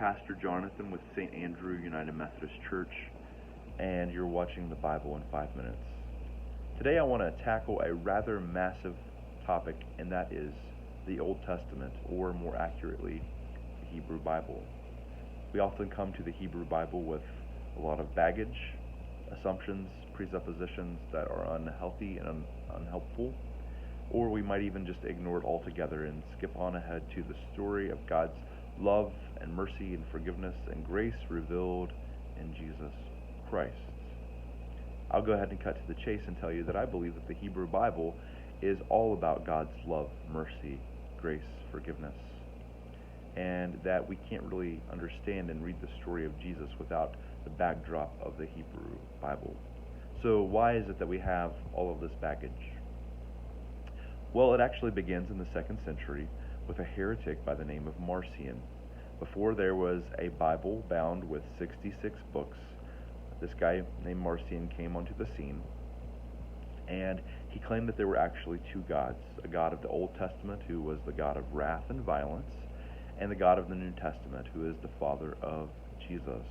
Pastor Jonathan with St. Andrew United Methodist Church, and you're watching the Bible in 5 minutes. Today I want to tackle a rather massive topic, and that is the Old Testament, or more accurately, the Hebrew Bible. We often come to the Hebrew Bible with a lot of baggage, assumptions, presuppositions that are unhealthy and unhelpful, or we might even just ignore it altogether and skip on ahead to the story of God's love and mercy and forgiveness and grace revealed in Jesus Christ. I'll go ahead and cut to the chase and tell you that I believe that the Hebrew Bible is all about God's love, mercy, grace, forgiveness, and that we can't really understand and read the story of Jesus without the backdrop of the Hebrew Bible. So why is it that we have all of this baggage? Well, it actually begins in the 2nd century with a heretic by the name of Marcion. Before there was a Bible bound with 66 books, this guy named Marcion came onto the scene, and he claimed that there were actually two gods, a God of the Old Testament who was the God of wrath and violence, and the God of the New Testament who is the Father of Jesus.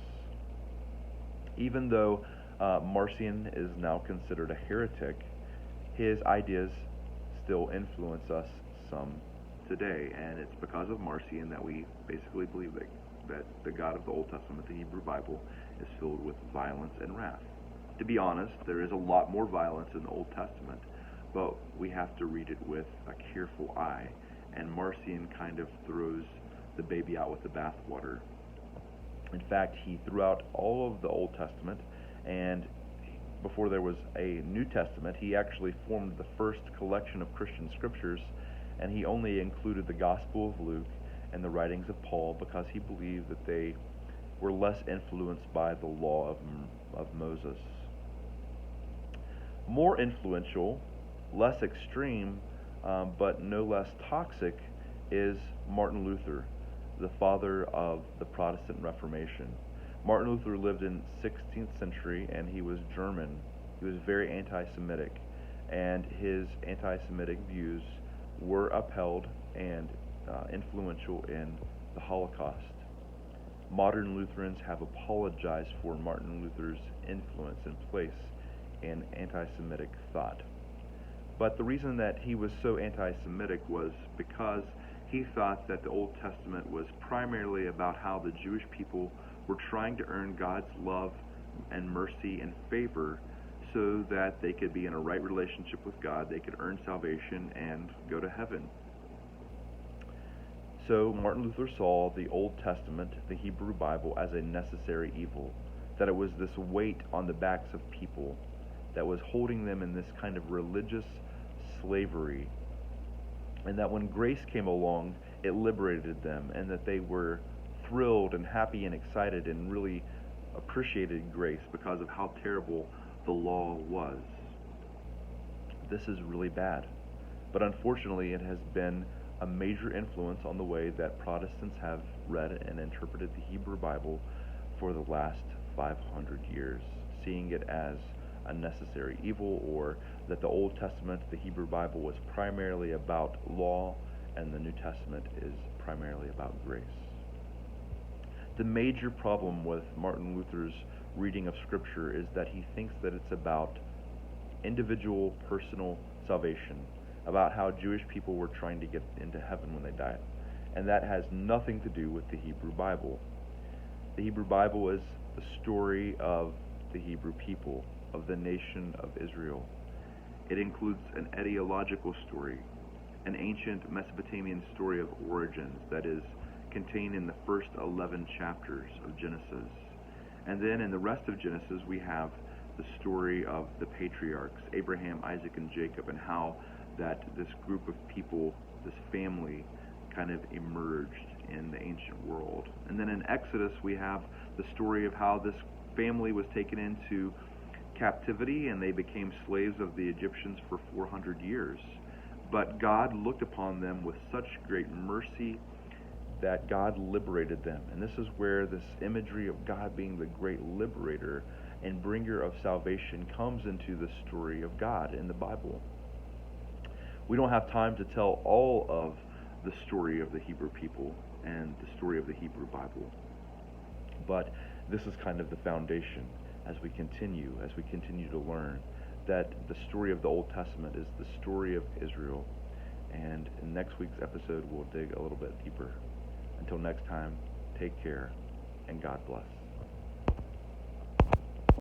Even though Marcion is now considered a heretic, his ideas still influence us some today, and it's because of Marcion that we basically believe that the God of the Old Testament, the Hebrew Bible, is filled with violence and wrath. To be honest, there is a lot more violence in the Old Testament, but we have to read it with a careful eye, and Marcion kind of throws the baby out with the bathwater. In fact, he threw out all of the Old Testament, and before there was a New Testament, he actually formed the first collection of Christian scriptures, and he only included the Gospel of Luke and the writings of Paul because he believed that they were less influenced by the law of Moses. More influential, less extreme, but no less toxic, is Martin Luther, the father of the Protestant Reformation. Martin Luther lived in 16th century, and he was German. He was very anti-Semitic, and his anti-Semitic views were upheld and influential in the Holocaust. Modern Lutherans have apologized for Martin Luther's influence and place in anti-Semitic thought. But the reason that he was so anti-Semitic was because he thought that the Old Testament was primarily about how the Jewish people were trying to earn God's love and mercy and favor so that they could be in a right relationship with God, they could earn salvation and go to heaven. So Martin Luther saw the Old Testament, the Hebrew Bible, as a necessary evil, that it was this weight on the backs of people that was holding them in this kind of religious slavery, and that when grace came along, it liberated them, and that they were thrilled and happy and excited and really appreciated grace because of how terrible the law was. This is really bad, but unfortunately it has been a major influence on the way that Protestants have read and interpreted the Hebrew Bible for the last 500 years, seeing it as a necessary evil, or that the Old Testament, the Hebrew Bible, was primarily about law, and the New Testament is primarily about grace. The major problem with Martin Luther's reading of Scripture is that he thinks that it's about individual personal salvation, about how Jewish people were trying to get into heaven when they died. And that has nothing to do with the Hebrew Bible. The Hebrew Bible is the story of the Hebrew people, of the nation of Israel. It includes an etiological story, an ancient Mesopotamian story of origins that is contained in the first 11 chapters of Genesis. And then in the rest of Genesis, we have the story of the patriarchs, Abraham, Isaac, and Jacob, and how that this group of people, this family, kind of emerged in the ancient world. And then in Exodus, we have the story of how this family was taken into captivity and they became slaves of the Egyptians for 400 years. But God looked upon them with such great mercy that God liberated them. And this is where this imagery of God being the great liberator and bringer of salvation comes into the story of God in the Bible. We don't have time to tell all of the story of the Hebrew people and the story of the Hebrew Bible. But this is kind of the foundation as we continue to learn that the story of the Old Testament is the story of Israel. And in next week's episode, we'll dig a little bit deeper. Until next time, take care, and God bless.